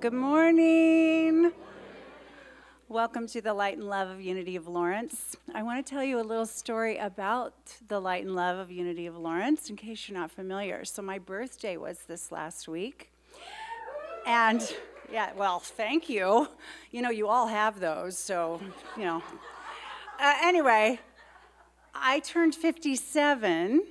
Good morning. Welcome to the Light and Love of Unity of Lawrence. I want to tell you a little story about the Light and Love of Unity of Lawrence in case you're not familiar. So my birthday was this last week. And yeah, well, thank you. You know, you all have those, so, you know. Anyway, I turned 57.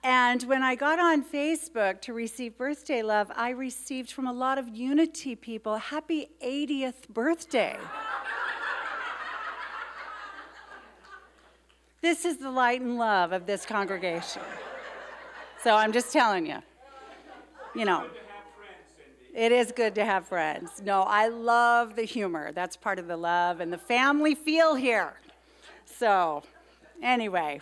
And when I got on Facebook to receive birthday love, I received from a lot of Unity people, happy 80th birthday. This is the light and love of this congregation. So I'm just telling you, you know, it is good to have friends. No, I love the humor. That's part of the love and the family feel here. So anyway,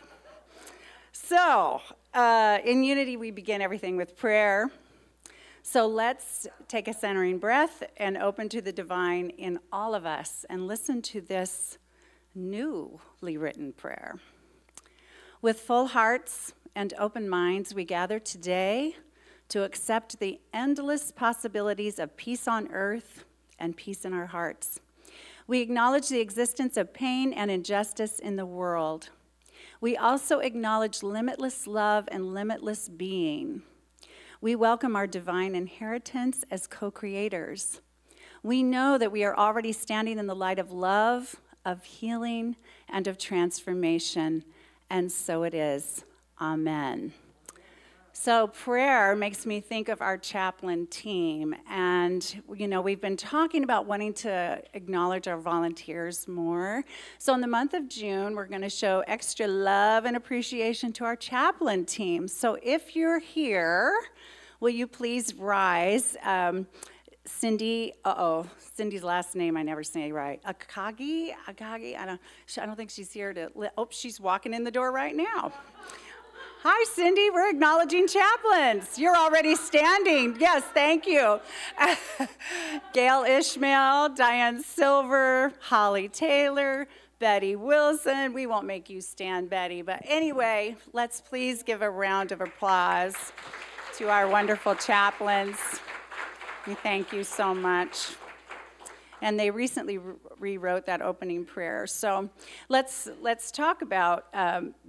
in Unity, we begin everything with prayer. So let's take a centering breath and open to the divine in all of us and listen to this newly written prayer. With full hearts and open minds, we gather today to accept the endless possibilities of peace on earth and peace in our hearts. We acknowledge the existence of pain and injustice in the world. We also acknowledge limitless love and limitless being. We welcome our divine inheritance as co-creators. We know that we are already standing in the light of love, of healing, and of transformation, and so it is. Amen. So prayer makes me think of our chaplain team, and you know, we've been talking about wanting to acknowledge our volunteers more. So in the month of June, we're going to show extra love and appreciation to our chaplain team. So if you're here, will you please rise? Cindy, Cindy's last name I never say right. Akagi, I don't think she's here she's walking in the door right now. Hi, Cindy. We're acknowledging chaplains. You're already standing. Yes, thank you. Gail Ishmael, Diane Silver, Holly Taylor, Betty Wilson. We won't make you stand, Betty. But anyway, let's please give a round of applause to our wonderful chaplains. We thank you so much. And they recently rewrote that opening prayer. So let's talk about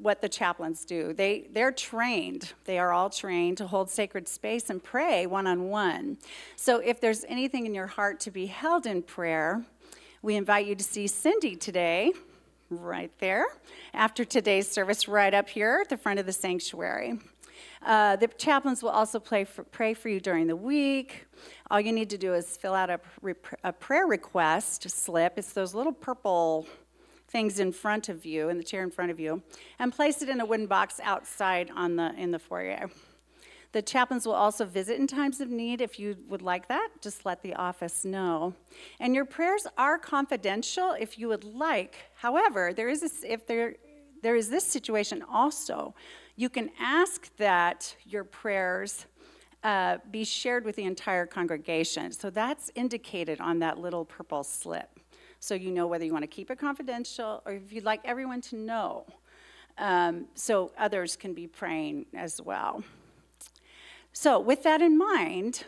what the chaplains do. They're trained. They are all trained to hold sacred space and pray one-on-one. So if there's anything in your heart to be held in prayer, we invite you to see Cindy today, right there, after today's service, right up here at the front of the sanctuary. The chaplains will also pray for you during the week. All you need to do is fill out a prayer request slip. It's those little purple things in front of you, in the chair in front of you, and place it in a wooden box outside in the foyer. The chaplains will also visit in times of need. If you would like that, just let the office know. And your prayers are confidential if you would like. However, there is this situation also. You can ask that your prayers be shared with the entire congregation. So that's indicated on that little purple slip. So you know whether you want to keep it confidential or if you'd like everyone to know. So others can be praying as well. So with that in mind,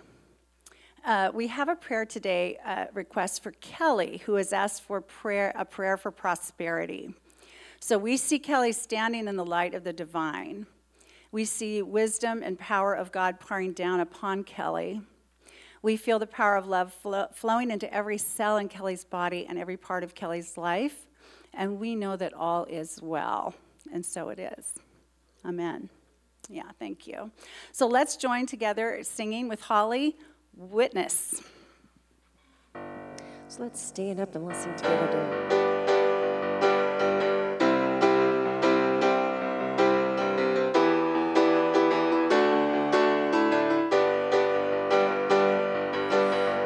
we have a prayer today request for Kelly, who has asked for a prayer for prosperity. So we see Kelly standing in the light of the divine. We see wisdom and power of God pouring down upon Kelly. We feel the power of love flowing into every cell in Kelly's body and every part of Kelly's life. And we know that all is well. And so it is. Amen. Yeah, thank you. So let's join together singing with Holly, Witness. So let's stand up and let's sing together.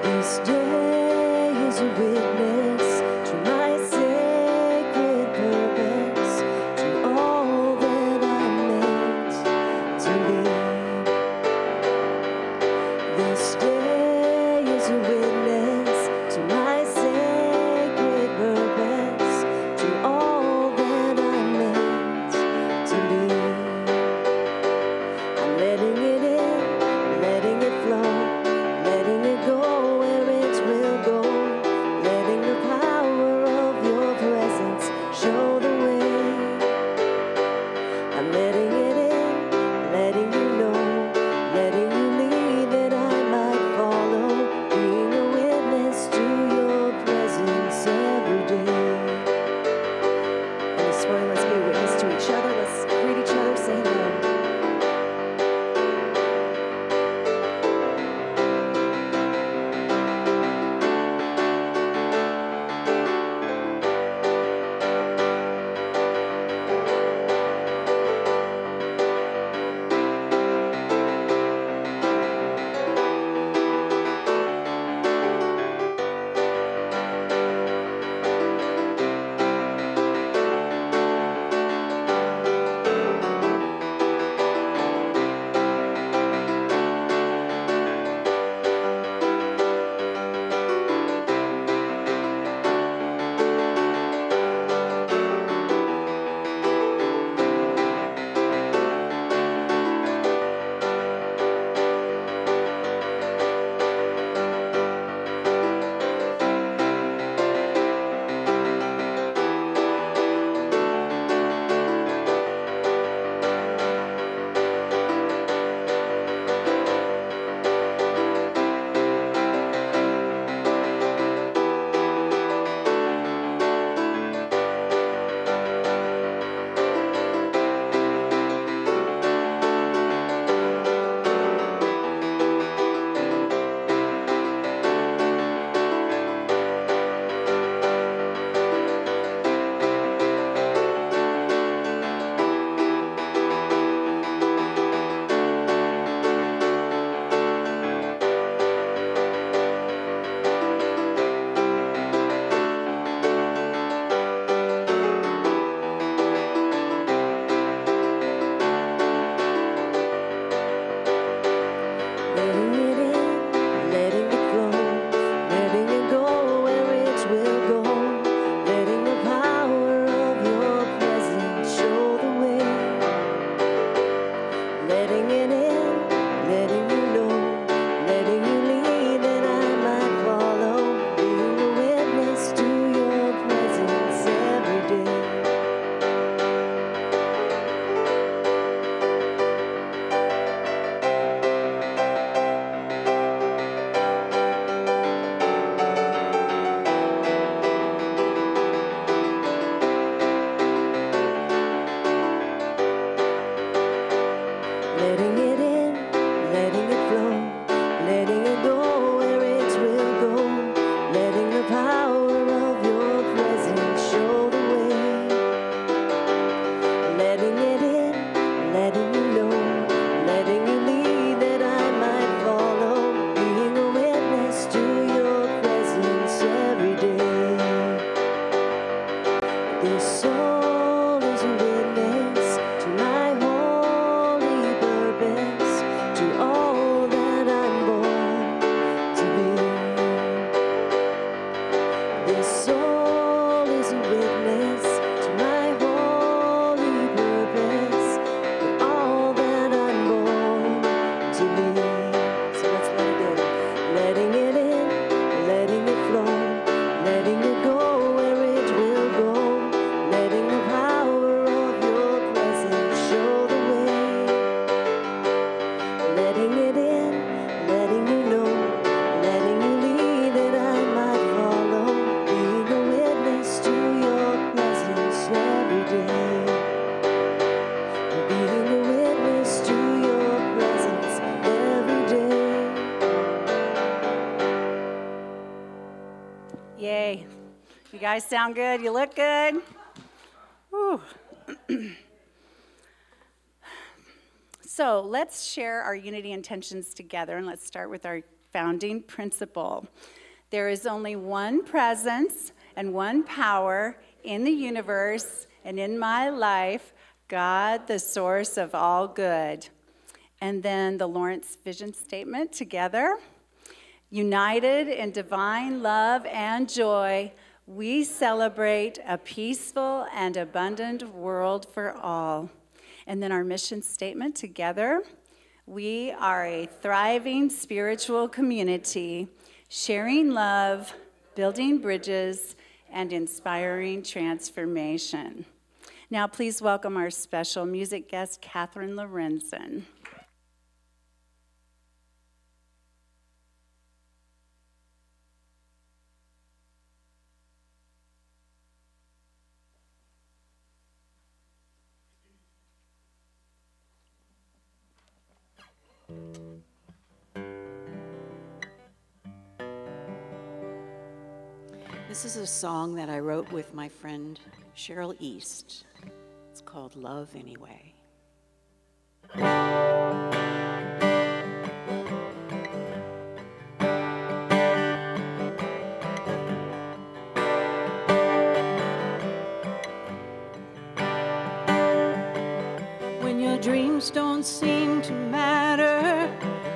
This day is a witness to my sacred purpose, to all that I'm meant to be. This day is a witness to my sacred purpose, to all that I'm meant to be. I'm letting it in, letting it flow, letting it go wherever Yay. You guys sound good. You look good. Whew. So let's share our unity intentions together, and let's start with our founding principle. There is only one presence and one power in the universe and in my life, God, the source of all good. And then the Lawrence vision statement together. United in divine love and joy, we celebrate a peaceful and abundant world for all. And then our mission statement together. We are a thriving spiritual community, sharing love, building bridges, and inspiring transformation. Now please welcome our special music guest, Catherine Lorenzen. This is a song that I wrote with my friend Cheryl East. It's called Love Anyway. When your dreams don't seem to matter,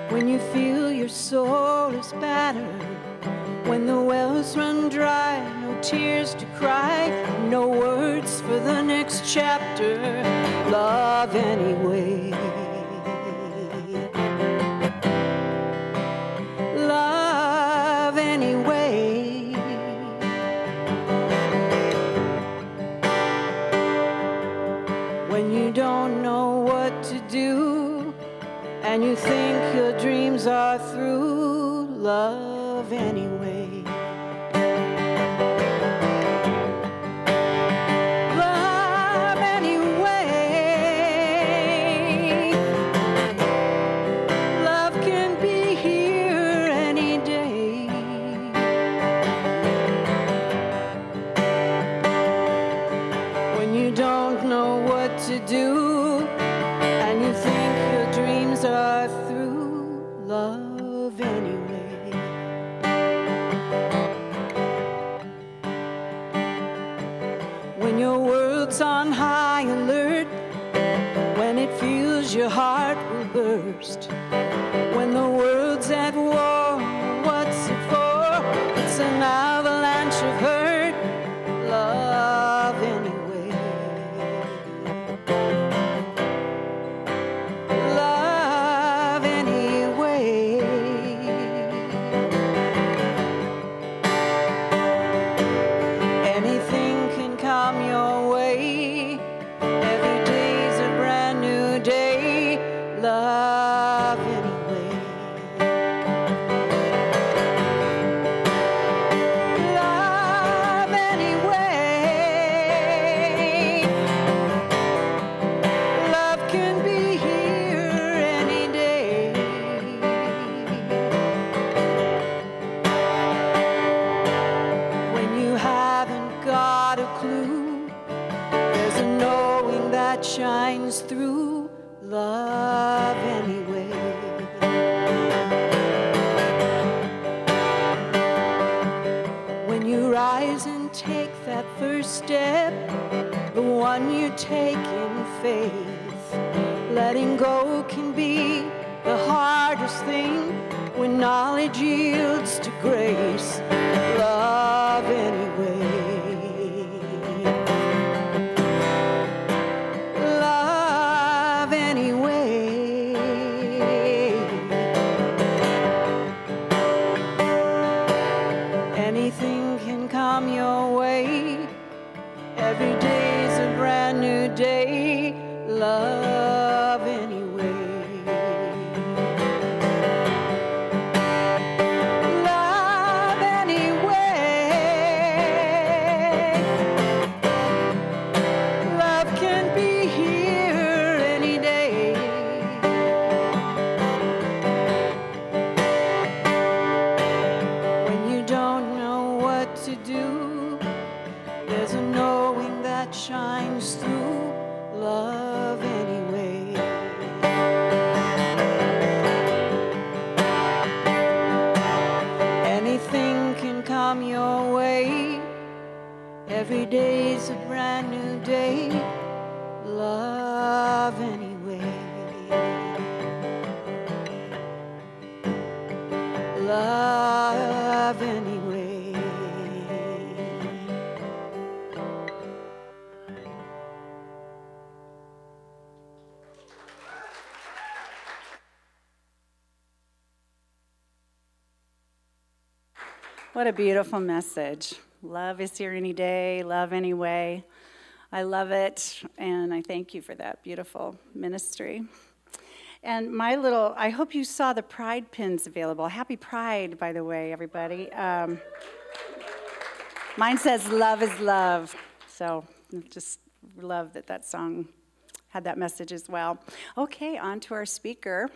when you feel your soul is battered, when the wells run dry, no tears to cry, no words for the next chapter, love anyway. Love anyway. When you don't know what to do, and you think your dreams are through, love anyway. On high alert, when it feels your heart will burst, when the world's at war, what's it for? It's an avalanche of hurt, love anyway. Love anyway. Anything can come your way. Love anyway. Love anyway. Love can be here any day. When you haven't got a clue, there's a knowing that shines through. Love anyway. When you rise and take that first step, the one you take in faith, letting go can be the hardest thing when knowledge yields to grace. Love anyway. Anything can come your way. Every day's a brand new day. Love anyway. Love anyway. Love can be here any day. When you don't know what to do. There's a knowing that shines through love anyway. Anything can come your way. Every day's a brand new day. Love anyway. Love anyway. What a beautiful message. Love is here any day, love anyway. I love it, and I thank you for that beautiful ministry. And I hope you saw the Pride pins available. Happy Pride, by the way, everybody. Mine says love is love. So just love that song had that message as well. Okay, on to our speaker,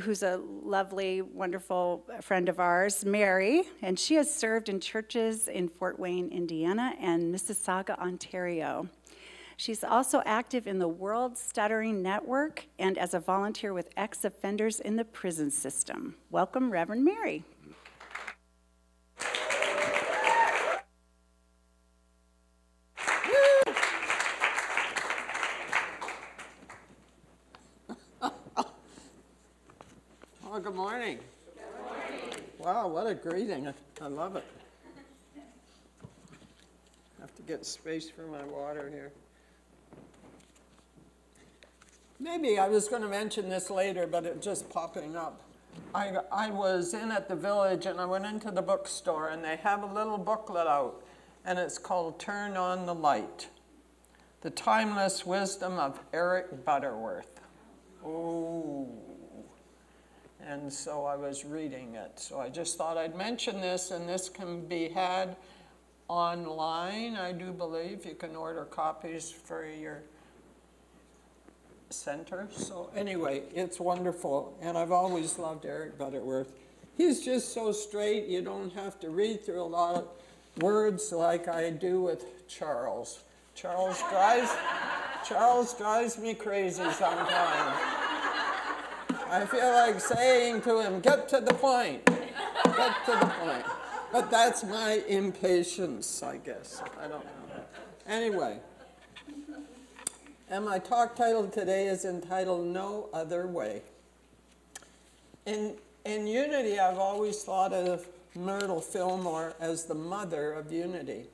who's a lovely, wonderful friend of ours, Mary, and she has served in churches in Fort Wayne, Indiana, and Mississauga, Ontario. She's also active in the World Stuttering Network and as a volunteer with ex-offenders in the prison system. Welcome, Reverend Mary. Oh, good morning. Good morning. Wow, what a greeting. I love it. I have to get space for my water here. Maybe I was going to mention this later, but it's just popping up. I was in at the village, and I went into the bookstore, and they have a little booklet out, and it's called Turn on the Light, The Timeless Wisdom of Eric Butterworth. Oh. And so I was reading it. So I just thought I'd mention this, and this can be had online, I do believe. You can order copies for your center. So anyway, it's wonderful, and I've always loved Eric Butterworth. He's just so straight, you don't have to read through a lot of words like I do with Charles. Charles drives me crazy sometimes. I feel like saying to him, get to the point, get to the point. But that's my impatience, I guess. I don't know. Anyway, and my talk title today is entitled No Other Way. In unity, I've always thought of Myrtle Fillmore as the mother of unity.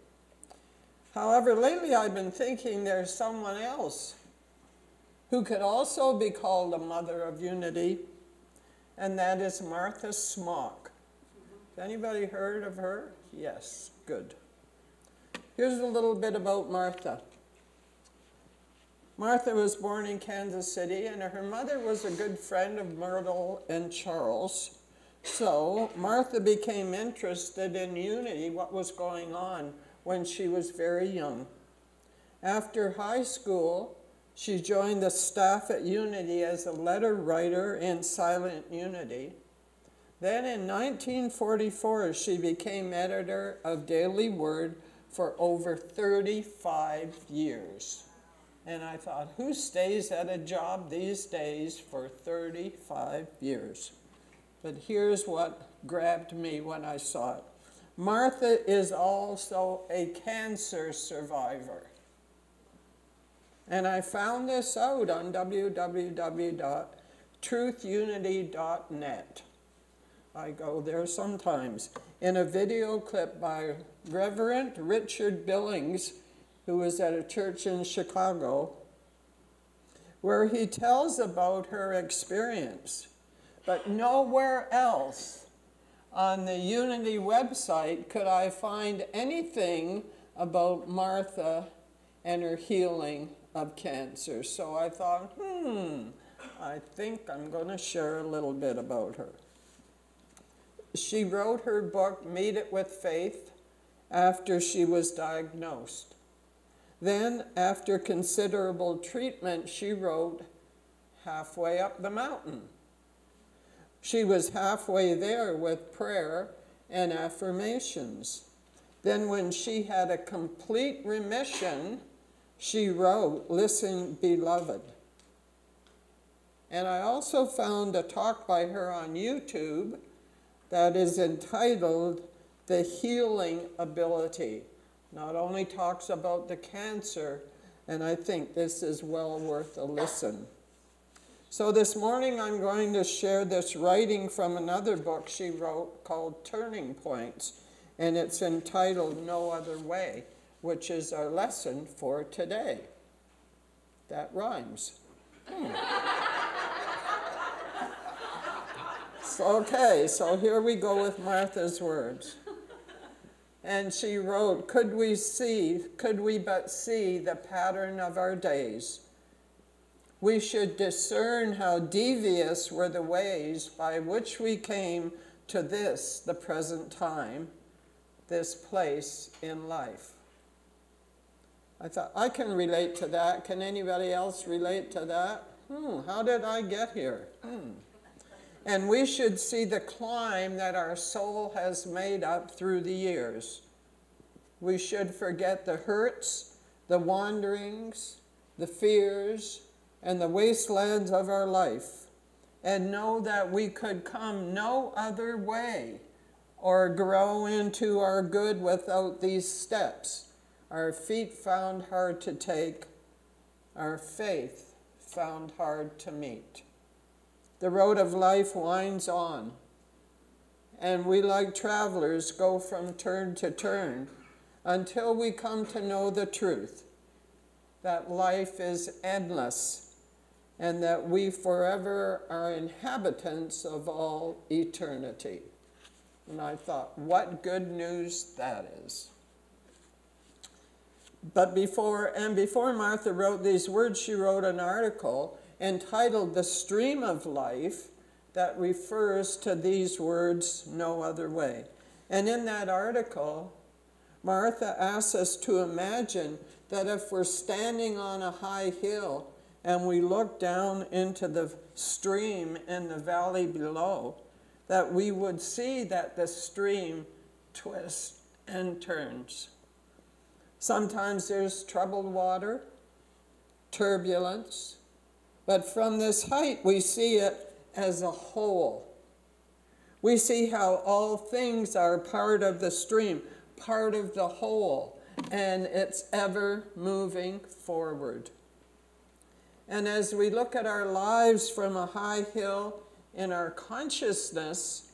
However, lately I've been thinking there's someone else who could also be called a mother of unity, and that is Martha Smock. Has anybody heard of her? Yes, good. Here's a little bit about Martha. Martha was born in Kansas City, and her mother was a good friend of Myrtle and Charles. So Martha became interested in unity, what was going on, when she was very young. After high school, she joined the staff at Unity as a letter writer in Silent Unity. Then in 1944, she became editor of Daily Word for over 35 years. And I thought, who stays at a job these days for 35 years? But here's what grabbed me when I saw it. Martha is also a cancer survivor. And I found this out on www.truthunity.net. I go there sometimes. In a video clip by Reverend Richard Billings, who was at a church in Chicago, where he tells about her experience. But nowhere else on the Unity website could I find anything about Martha and her healing of cancer. So I thought, I think I'm going to share a little bit about her. She wrote her book, Meet It with Faith, after she was diagnosed. Then, after considerable treatment, she wrote Halfway Up the Mountain. She was halfway there with prayer and affirmations. Then when she had a complete remission, she wrote, "Listen, beloved." And I also found a talk by her on YouTube that is entitled "The Healing Ability." Not only talks about the cancer, and I think this is well worth a listen. So this morning I'm going to share this writing from another book she wrote called Turning Points, and it's entitled No Other Way, which is our lesson for today. That rhymes. Okay, so here we go with Martha's words. And she wrote, could we but see the pattern of our days, we should discern how devious were the ways by which we came to this, the present time, this place in life. I thought, I can relate to that. Can anybody else relate to that? How did I get here? And we should see the climb that our soul has made up through the years. We should forget the hurts, the wanderings, the fears, and the wastelands of our life, and know that we could come no other way or grow into our good without these steps. Our feet found hard to take, our faith found hard to meet. The road of life winds on, and we like travelers go from turn to turn until we come to know the truth, that life is endless and that we forever are inhabitants of all eternity. And I thought, what good news that is. But before Martha wrote these words, she wrote an article entitled "The Stream of Life" that refers to these words, no other way. And in that article, Martha asks us to imagine that if we're standing on a high hill and we look down into the stream in the valley below, that we would see that the stream twists and turns. Sometimes there's troubled water, turbulence, but from this height we see it as a whole. We see how all things are part of the stream, part of the whole, and it's ever moving forward. And as we look at our lives from a high hill in our consciousness,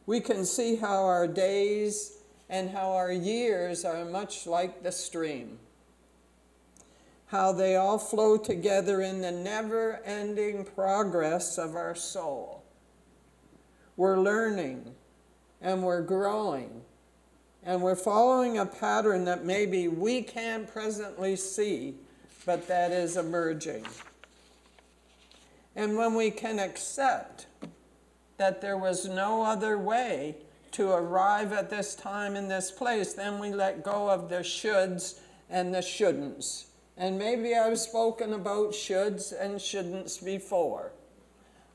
we can see how our days and how our years are much like the stream. How they all flow together in the never-ending progress of our soul. We're learning, and we're growing, and we're following a pattern that maybe we can't presently see, but that is emerging. And when we can accept that there was no other way to arrive at this time in this place, then we let go of the shoulds and the shouldn'ts. And maybe I've spoken about shoulds and shouldn'ts before.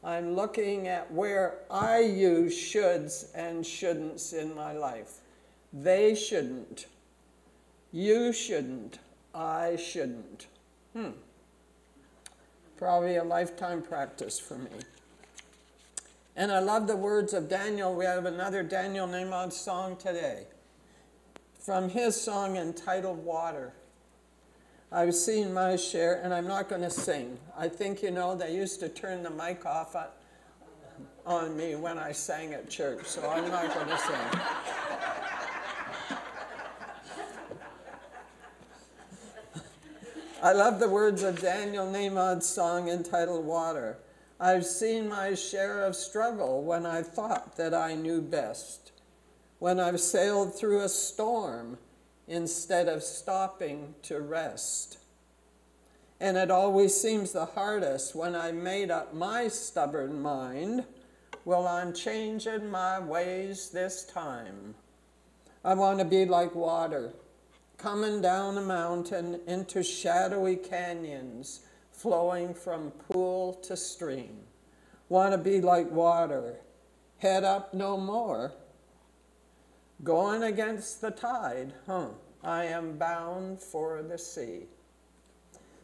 I'm looking at where I use shoulds and shouldn'ts in my life. They shouldn't. You shouldn't. I shouldn't. Probably a lifetime practice for me. And I love the words of Daniel. We have another Daniel Nahmod song today. From his song entitled Water. I've seen my share, and I'm not going to sing. I think, you know, they used to turn the mic off on me when I sang at church, so I'm not going to sing. I love the words of Daniel Nahmod's song entitled Water. I've seen my share of struggle when I thought that I knew best, when I've sailed through a storm instead of stopping to rest. And it always seems the hardest when I made up my stubborn mind, well, I'm changing my ways this time. I want to be like water, coming down a mountain into shadowy canyons, flowing from pool to stream. Want to be like water, head up no more. Going against the tide, I am bound for the sea.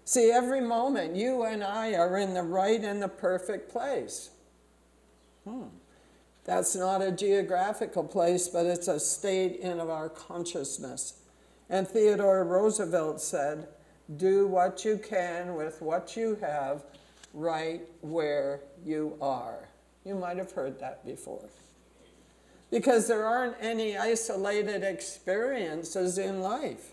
See, every moment you and I are in the right and the perfect place. That's not a geographical place, but it's a state in our consciousness. And Theodore Roosevelt said, do what you can with what you have right where you are. You might have heard that before. Because there aren't any isolated experiences in life.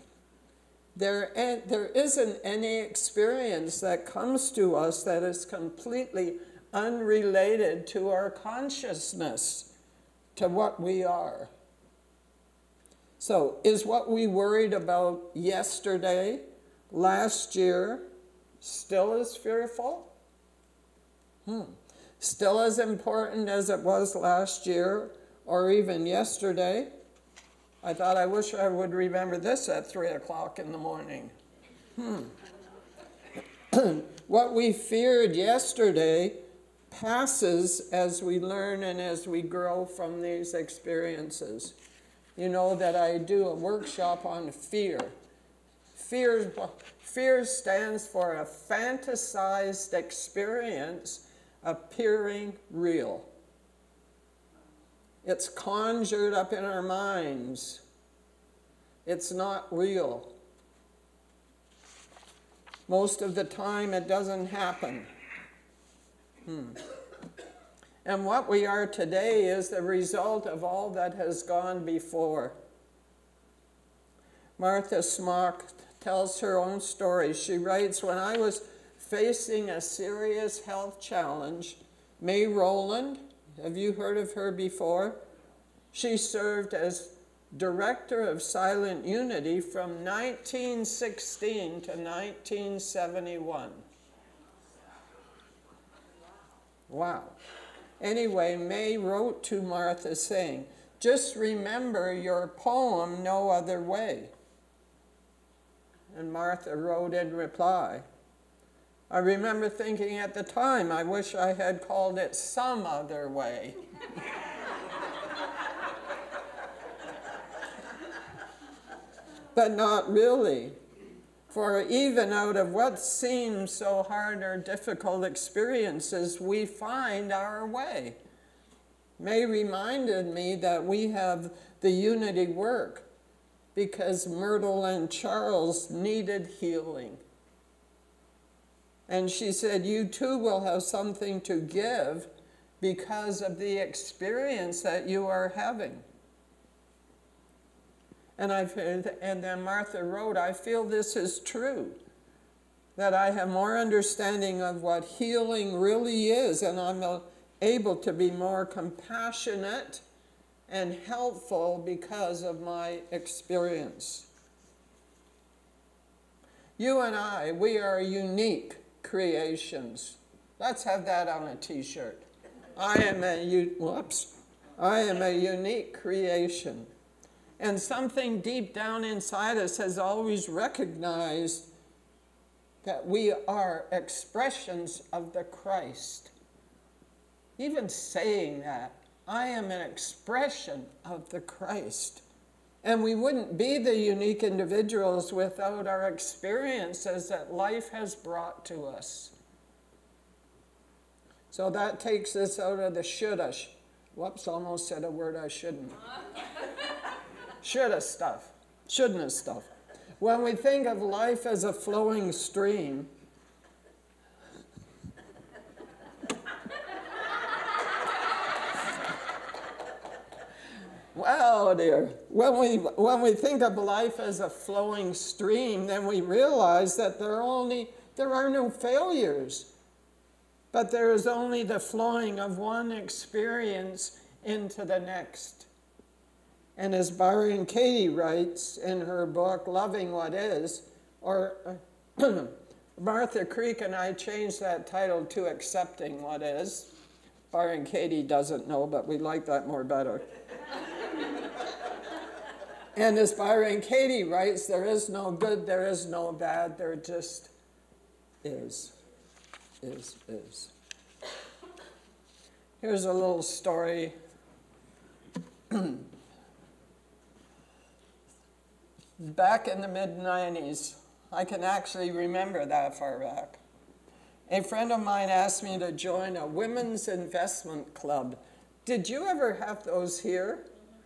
There isn't any experience that comes to us that is completely unrelated to our consciousness, to what we are. So, is what we worried about yesterday, last year, still as fearful? Still as important as it was last year or even yesterday? I thought, I wish I would remember this at 3 o'clock in the morning. What we feared yesterday passes as we learn and as we grow from these experiences. You know that I do a workshop on fear. Fear stands for a fantasized experience appearing real. It's conjured up in our minds. It's not real. Most of the time it doesn't happen. And what we are today is the result of all that has gone before. Martha Smock tells her own story. She writes, when I was facing a serious health challenge, May Rowland, have you heard of her before? She served as director of Silent Unity from 1916 to 1971. Wow. Anyway, May wrote to Martha saying, just remember your poem, No Other Way. And Martha wrote in reply, I remember thinking at the time, I wish I had called it Some Other Way. But not really. For even out of what seems so hard or difficult experiences, we find our way. May reminded me that we have the unity work because Myrtle and Charles needed healing. And she said, you too will have something to give because of the experience that you are having. And then Martha wrote, I feel this is true, that I have more understanding of what healing really is, and I'm able to be more compassionate and helpful because of my experience. You and I, we are unique creations. Let's have that on a t-shirt. I am a unique creation. And something deep down inside us has always recognized that we are expressions of the Christ. Even saying that, I am an expression of the Christ. And we wouldn't be the unique individuals without our experiences that life has brought to us. So that takes us out of the shoulda. Whoops, almost said a word I shouldn't. Shoulda stuff, shouldn't stuff. When we think of life as a flowing stream, well, dear, when we think of life as a flowing stream, then we realize that there are no failures, but there is only the flowing of one experience into the next. And as Byron Katie writes in her book, Loving What Is, or Martha Creek and I changed that title to Accepting What Is. Byron Katie doesn't know, but we like that more better. And as Byron Katie writes, there is no good, there is no bad, there just is. Here's a little story Back in the mid-90s, I can actually remember that far back. A friend of mine asked me to join a women's investment club. Did you ever have those here?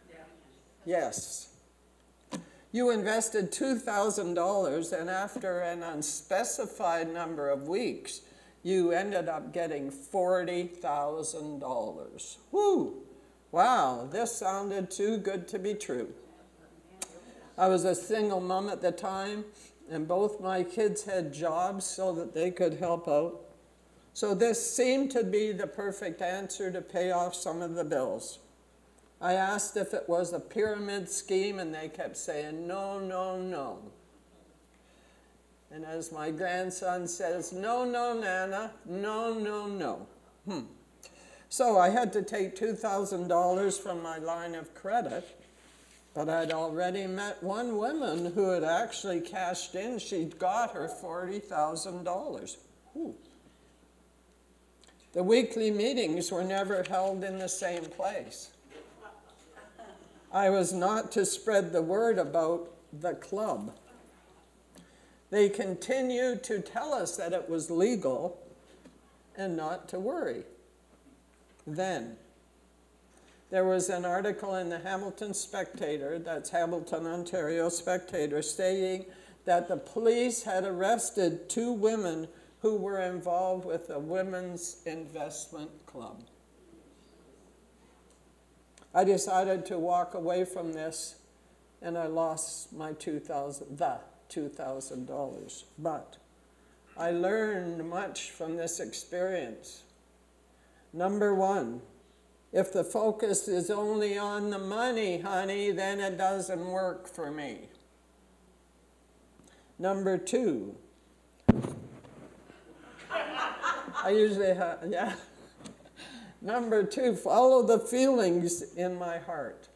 Yeah. Yes. You invested $2,000, and after an unspecified number of weeks, you ended up getting $40,000. Woo! Wow, this sounded too good to be true. I was a single mom at the time, and both my kids had jobs so that they could help out. So this seemed to be the perfect answer to pay off some of the bills. I asked if it was a pyramid scheme, and they kept saying, no, no, no. And as my grandson says, no, no, Nana, no, no, no. So I had to take $2,000 from my line of credit, but I'd already met one woman who had actually cashed in. She'd got her $40,000. The weekly meetings were never held in the same place. I was not to spread the word about the club. They continued to tell us that it was legal and not to worry. Then, there was an article in the Hamilton Spectator, that's Hamilton, Ontario Spectator, stating that the police had arrested 2 women who were involved with a women's investment club. I decided to walk away from this, and I lost my $2,000. But I learned much from this experience. Number 1, if the focus is only on the money, honey, then it doesn't work for me. Number 2, I usually have, yeah. Number 2, follow the feelings in my heart.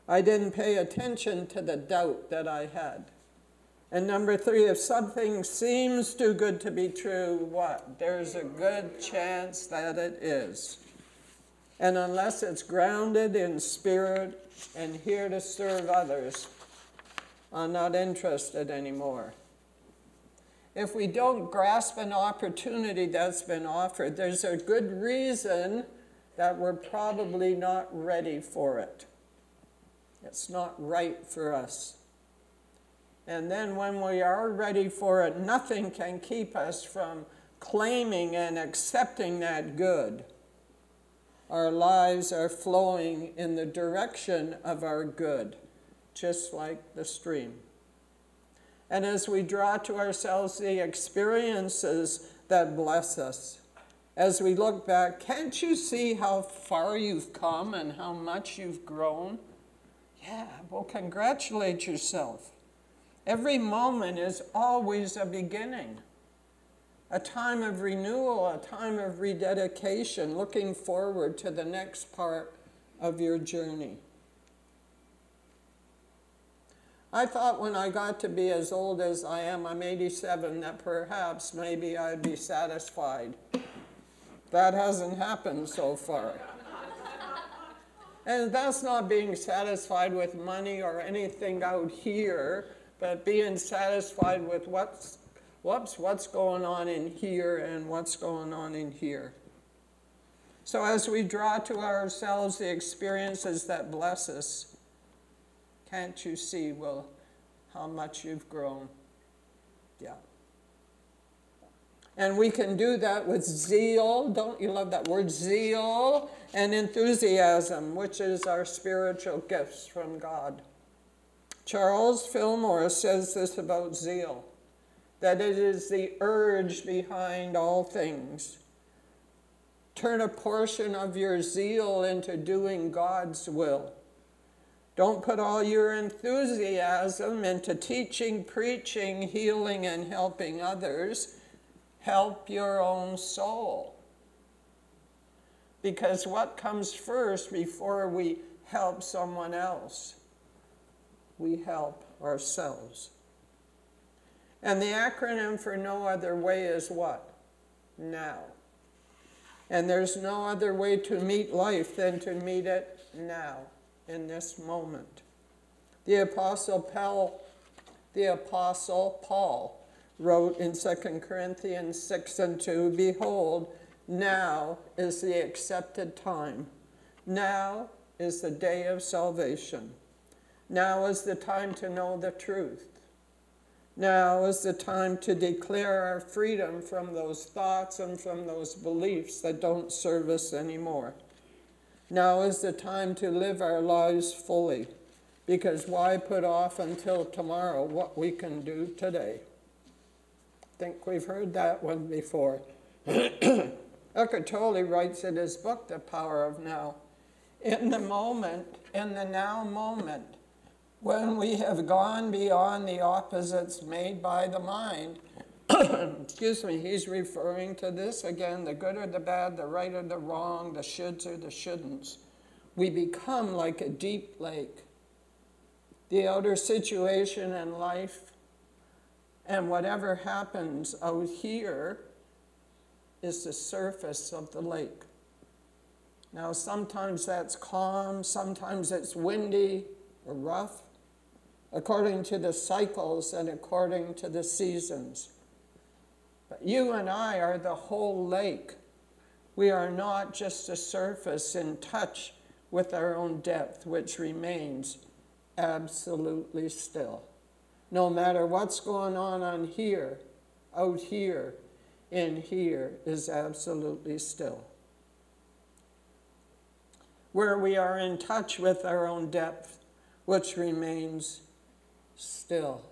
I didn't pay attention to the doubt that I had. And number 3, if something seems too good to be true, what? There's a good chance that it is. And unless it's grounded in spirit and here to serve others, I'm not interested anymore. If we don't grasp an opportunity that's been offered, there's a good reason that we're probably not ready for it. It's not right for us. And then when we are ready for it, nothing can keep us from claiming and accepting that good. Our lives are flowing in the direction of our good, just like the stream. And as we draw to ourselves the experiences that bless us, as we look back, can't you see how far you've come and how much you've grown? Yeah, well, congratulate yourself. Every moment is always a beginning, a time of renewal, a time of rededication, looking forward to the next part of your journey. I thought when I got to be as old as I am, I'm 87, that perhaps maybe I'd be satisfied. That hasn't happened so far. And that's not being satisfied with money or anything out here, but being satisfied with what's going on in here and what's going on in here. So as we draw to ourselves the experiences that bless us, can't you see, well, how much you've grown? Yeah. And we can do that with zeal. Don't you love that word? Zeal and enthusiasm, which is our spiritual gifts from God. Charles Fillmore says this about zeal, that it is the urge behind all things. Turn a portion of your zeal into doing God's will. Don't put all your enthusiasm into teaching, preaching, healing, and helping others. Help your own soul. Because what comes first before we help someone else? We help ourselves. And the acronym for no other way is what? Now. And there's no other way to meet life than to meet it now, in this moment. The Apostle Paul wrote in 2 Corinthians 6:2, "Behold, now is the accepted time. Now is the day of salvation. Now is the time to know the truth. Now is the time to declare our freedom from those thoughts and from those beliefs that don't serve us anymore. Now is the time to live our lives fully, because why put off until tomorrow what we can do today?" I think we've heard that one before. Eckhart Tolle writes in his book, The Power of Now, in the moment, in the now moment, when we have gone beyond the opposites made by the mind, excuse me, he's referring to this again, the good or the bad, the right or the wrong, the shoulds or the shouldn'ts, we become like a deep lake. The outer situation in life and whatever happens out here is the surface of the lake. Now, sometimes that's calm, sometimes it's windy or rough, according to the cycles and according to the seasons. But you and I are the whole lake. We are not just a surface in touch with our own depth, which remains absolutely still. No matter what's going on here, out here, in here is absolutely still. Where we are in touch with our own depth, which remains still.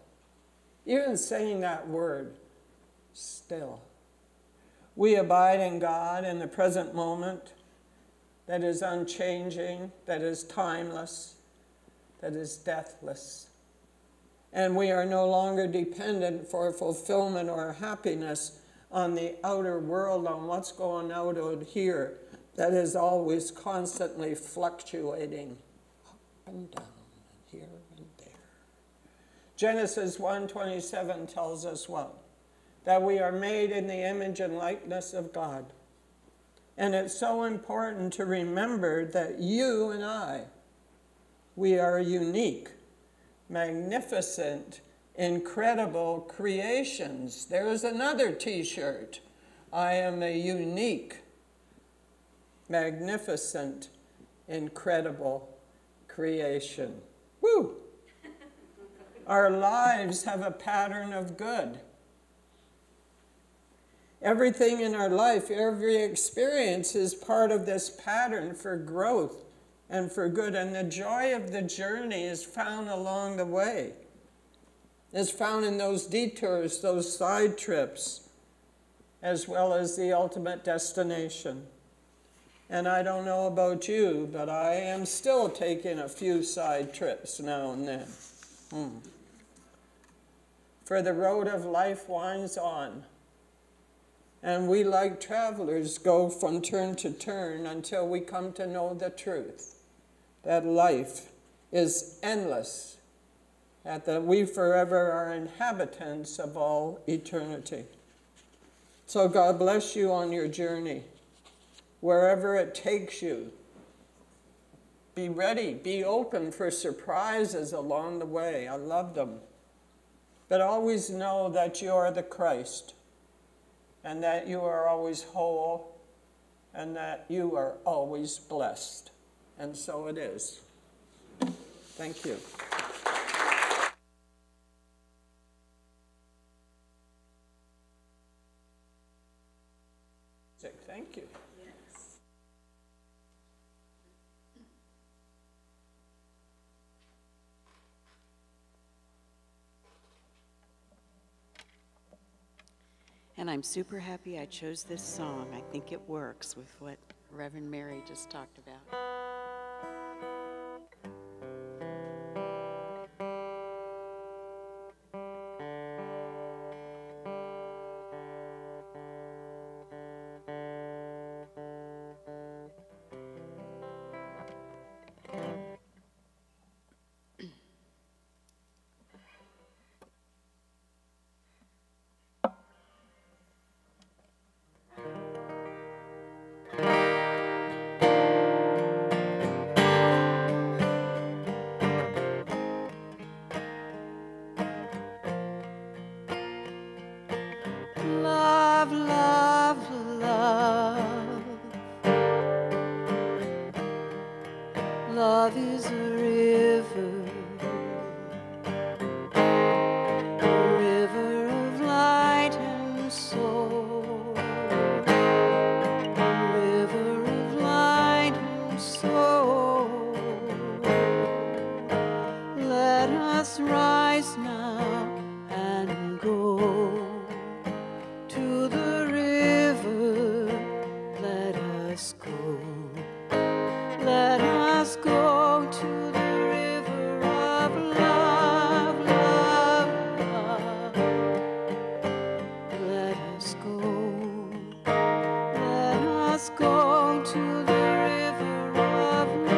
Even saying that word, still. We abide in God in the present moment that is unchanging, that is timeless, that is deathless. And we are no longer dependent for fulfillment or happiness on the outer world, on what's going out here, that is always constantly fluctuating up and down, and here and there. Genesis 1:27 tells us what? That we are made in the image and likeness of God. And it's so important to remember that you and I, we are unique, magnificent, incredible creations. There's another t-shirt. I am a unique, magnificent, incredible creation. Woo! Our lives have a pattern of good. Everything in our life, every experience is part of this pattern for growth and for good. And the joy of the journey is found along the way. It's found in those detours, those side trips, as well as the ultimate destination. And I don't know about you, but I am still taking a few side trips now and then. For the road of life winds on. And we, like travelers, go from turn to turn until we come to know the truth, that life is endless, that we forever are inhabitants of all eternity. So God bless you on your journey, wherever it takes you. Be ready, be open for surprises along the way. I love them. But always know that you are the Christ, and that you are always whole, and that you are always blessed. And so it is. Thank you. Thank you. Yes. And I'm super happy I chose this song. I think it works with what Reverend Mary just talked about. us rise now and go to the river. Let us go. Let us go to the river of love, love, love. Let us go. Let us go to the river of love.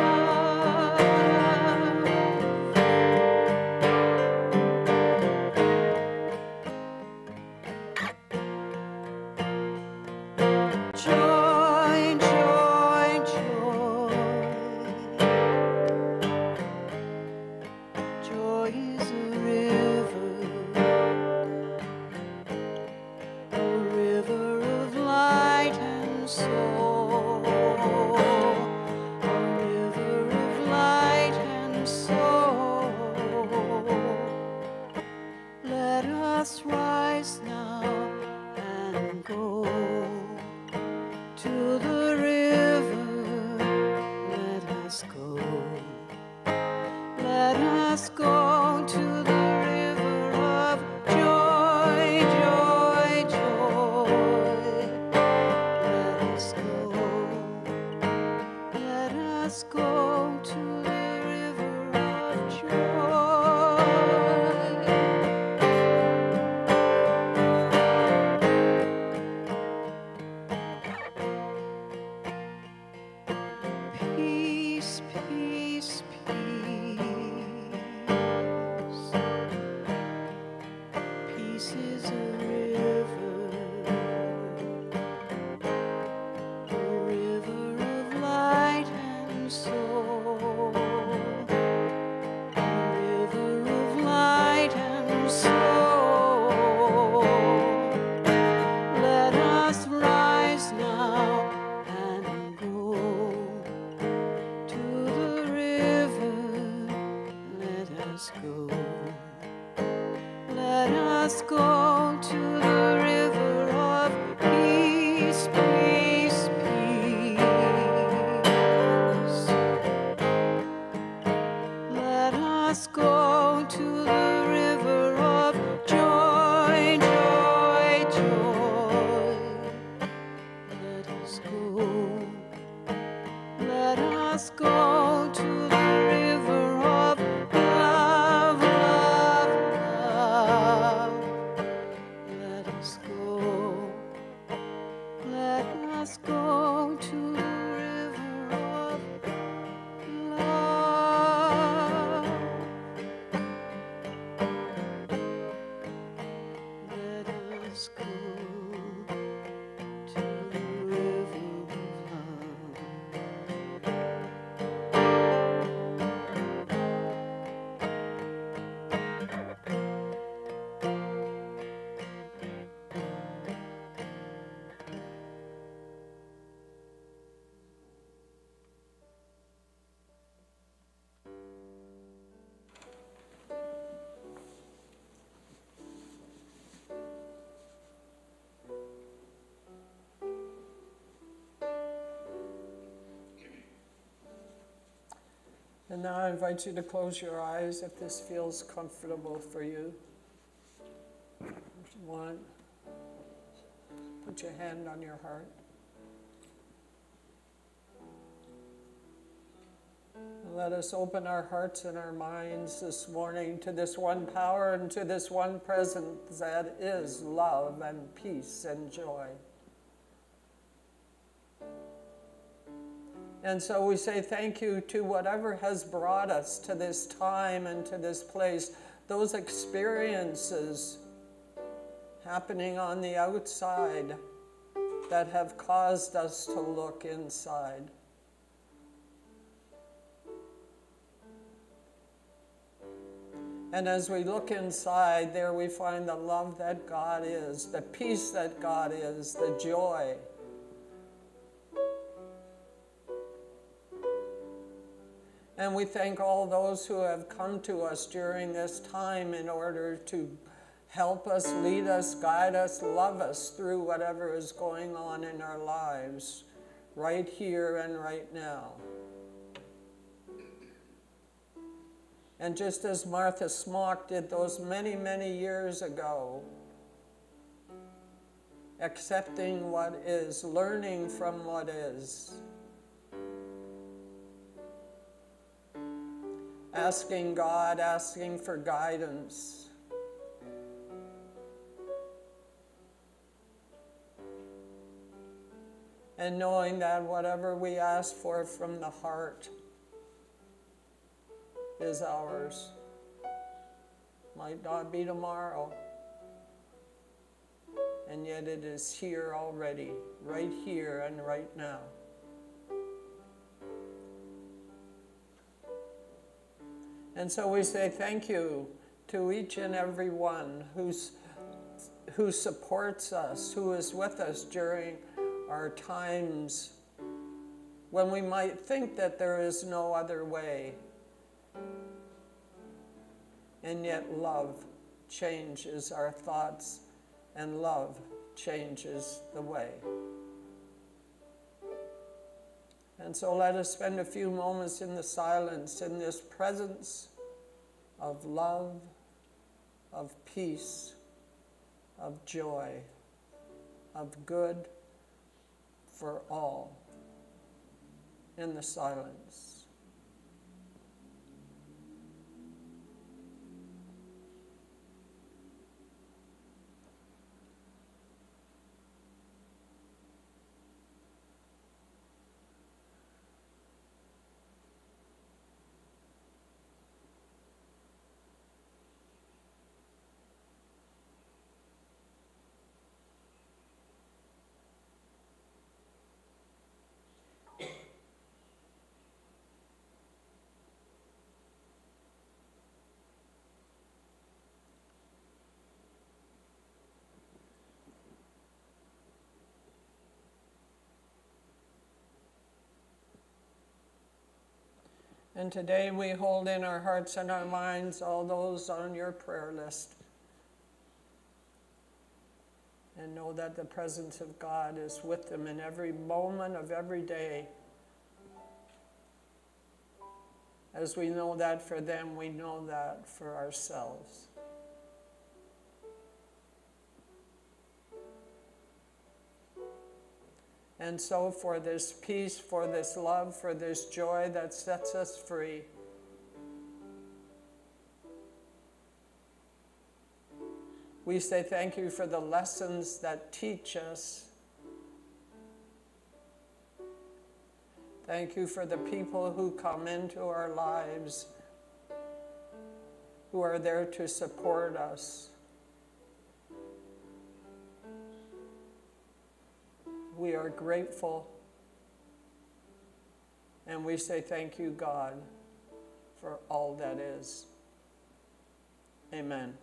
Joy, joy, joy. Joy is a river of light and soul, a river of light and soul. Let us rise now and go to the river. Let us go. Let us go to the river of joy, joy, joy. Let us go. Let us go to the river of joy. Peace, peace, peace. Peace is a river of light and soul, a river of light and soul. Let us rise now and go to the river. Let us go. Let us go to the river of peace, peace, peace. Let us go to the river of joy, joy, joy. Let us go. Let us go to the river of love, love, love. Let us go. Let us go to the river of love. Let us go to the river of love. And now I invite you to close your eyes if this feels comfortable for you. If you want, put your hand on your heart. And let us open our hearts and our minds this morning to this one power and to this one presence that is love and peace and joy. And so we say thank you to whatever has brought us to this time and to this place, those experiences happening on the outside that have caused us to look inside. And as we look inside, there we find the love that God is, the peace that God is, the joy. And we thank all those who have come to us during this time in order to help us, lead us, guide us, love us through whatever is going on in our lives, right here and right now. And just as Martha Smock did those many, many years ago, accepting what is, learning from what is, asking God, asking for guidance, and knowing that whatever we ask for from the heart is ours. Might not be tomorrow, and yet it is here already, right here and right now. And so we say thank you to each and every one who supports us, who is with us during our times when we might think that there is no other way. And yet love changes our thoughts, and love changes the way. And so let us spend a few moments in the silence, in this presence of love, of peace, of joy, of good for all, in the silence. And today we hold in our hearts and our minds all those on your prayer list. And know that the presence of God is with them in every moment of every day. As we know that for them, we know that for ourselves. And so for this peace, for this love, for this joy that sets us free, we say thank you for the lessons that teach us. Thank you for the people who come into our lives, who are there to support us. We are grateful, and we say thank you, God, for all that is. Amen.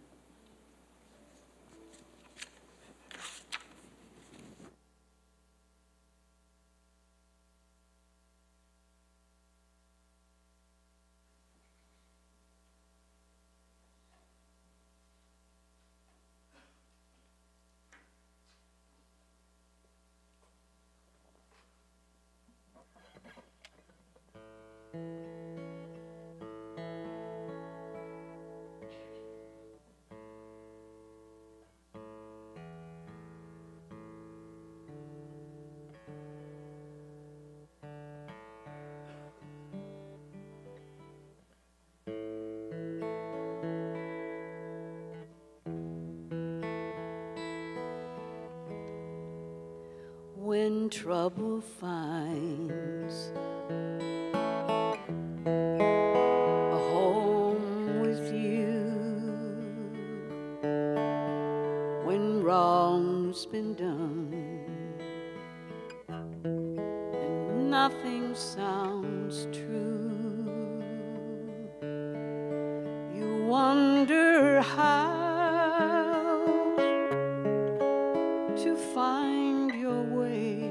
When trouble finds a home with you, when wrong's been done and nothing sounds true, you wonder how to find your way.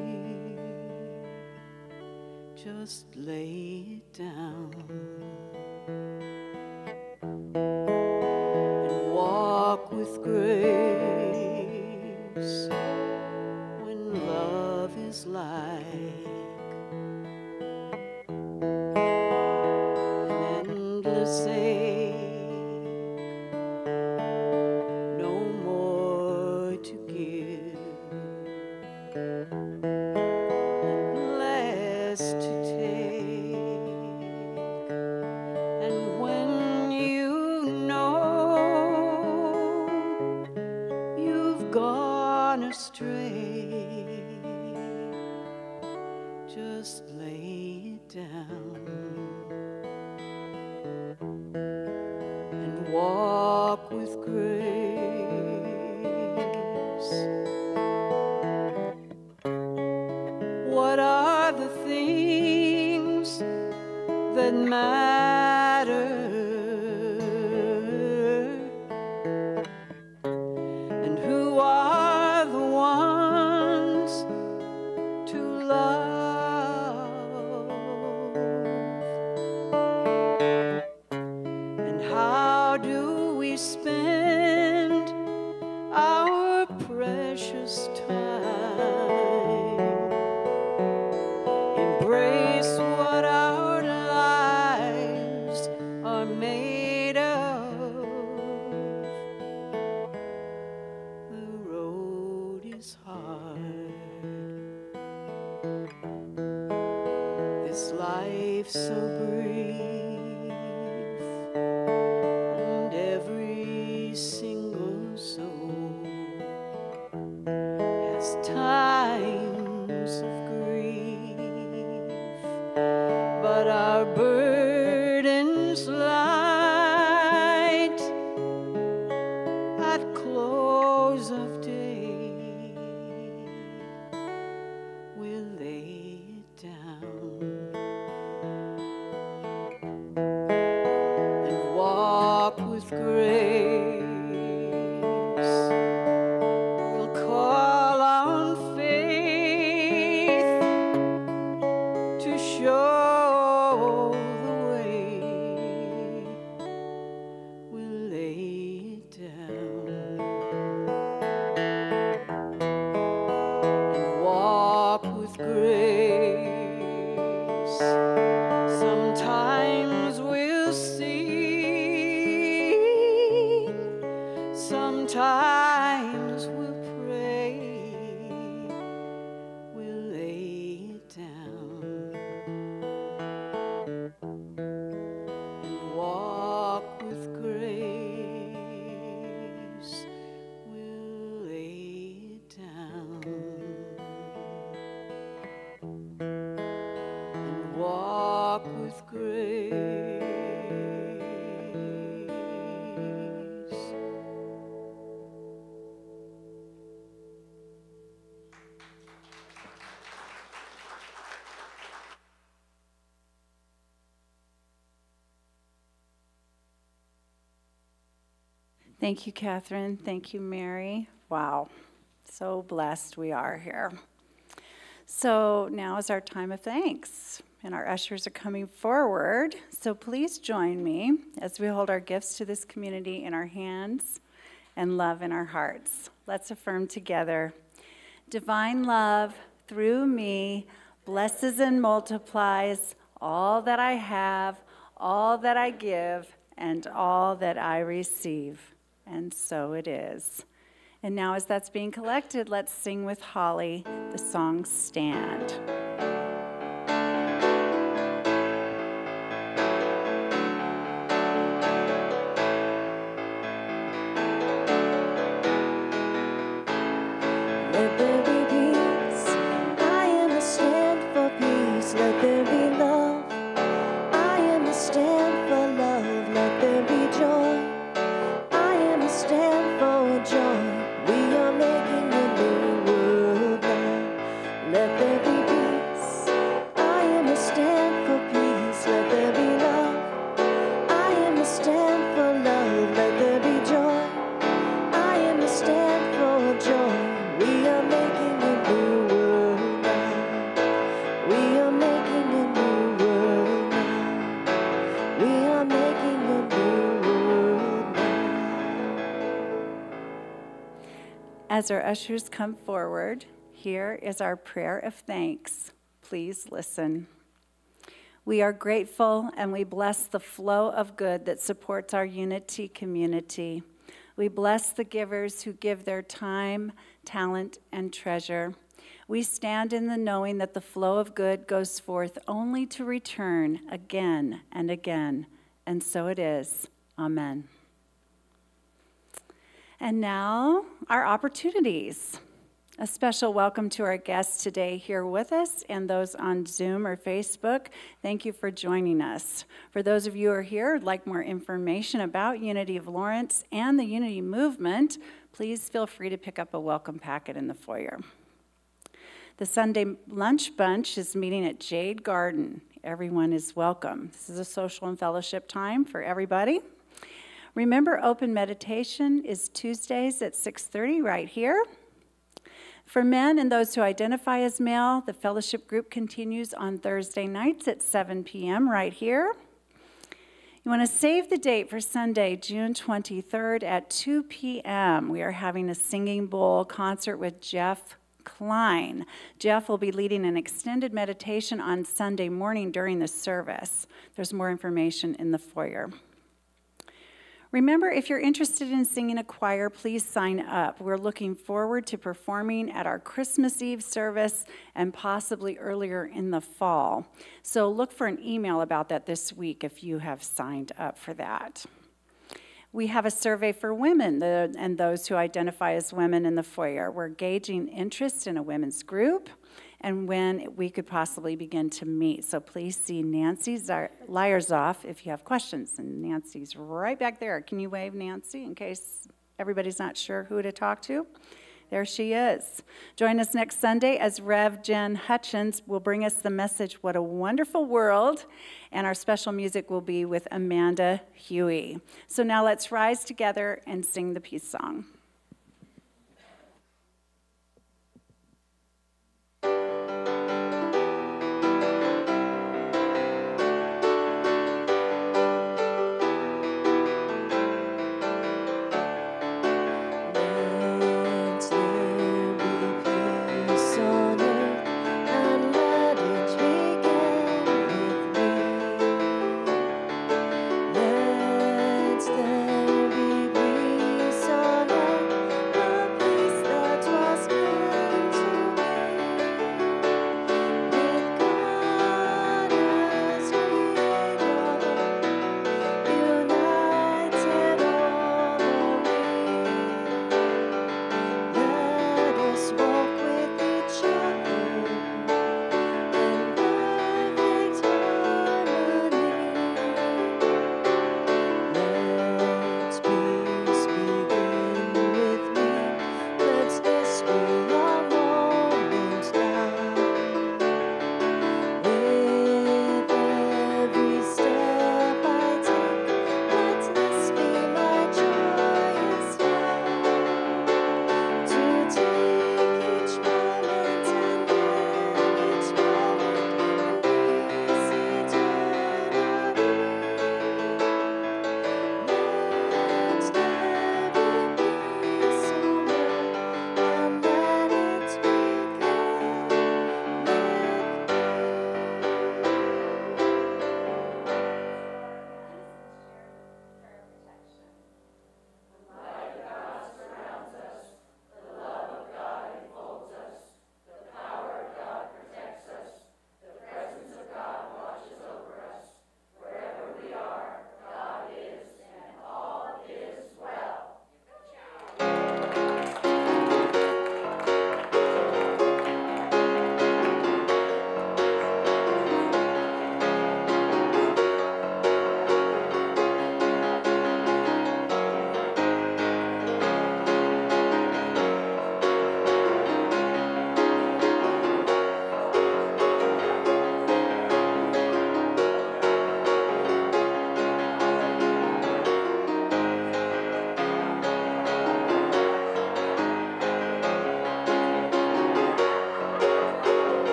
Just lay it down and walk with grace when love is like an endless walk with grace. What are the things that matter? And who are the ones to love? And how do we spend our precious time? Embrace what our lives are made of. The road is hard, this life so brief, and every single soul has times of grief, but our burdens light at close of day. We'll lay it down and walk with grace. We'll call on faith to show the way. We'll lay it down and walk with grace. Sometimes we'll sing, sometimes we'll pray. We'll lay it down and walk with grace. We'll lay it down and walk with grace. Thank you, Catherine. Thank you, Mary. Wow, so blessed we are here. So now is our time of thanks, and our ushers are coming forward. So please join me as we hold our gifts to this community in our hands and love in our hearts. Let's affirm together. Divine love through me blesses and multiplies all that I have, all that I give, and all that I receive. And so it is. And now as that's being collected, let's sing with Holly the song Stand. Let there be peace. I am a stand for peace. Let there be love. I am a stand for love. Let there be joy. I am a stand for joy. We are making a new world now. Let there be peace. I am a stand for peace. Let there be love. I am a stand for love. Let there be joy. I am a stand for joy. We are making a new world now. We are making a new world now. We are making a new world now. As our ushers come forward, here is our prayer of thanks. Please listen. We are grateful and we bless the flow of good that supports our Unity community. We bless the givers who give their time, talent, and treasure. We stand in the knowing that the flow of good goes forth only to return again and again. And so it is. Amen. And now, our opportunities. A special welcome to our guests today here with us and those on Zoom or Facebook. Thank you for joining us. For those of you who are here who'd like more information about Unity of Lawrence and the Unity movement, please feel free to pick up a welcome packet in the foyer. The Sunday Lunch Bunch is meeting at Jade Garden. Everyone is welcome. This is a social and fellowship time for everybody. Remember, open meditation is Tuesdays at 6:30 right here. For men and those who identify as male, the fellowship group continues on Thursday nights at 7 p.m. right here. You want to save the date for Sunday, June 23rd at 2 p.m. We are having a singing bowl concert with Jeff Klein. Jeff will be leading an extended meditation on Sunday morning during the service. There's more information in the foyer. Remember, if you're interested in singing a choir, please sign up. We're looking forward to performing at our Christmas Eve service and possibly earlier in the fall. So look for an email about that this week if you have signed up for that. We have a survey for women and those who identify as women in the foyer. We're gauging interest in a women's group and when we could possibly begin to meet. So please see Nancy Lyersoff if you have questions. And Nancy's right back there. Can you wave, Nancy, in case everybody's not sure who to talk to? There she is. Join us next Sunday as Rev. Jen Hutchins will bring us the message, What a Wonderful World, and our special music will be with Amanda Huey. So now let's rise together and sing the peace song.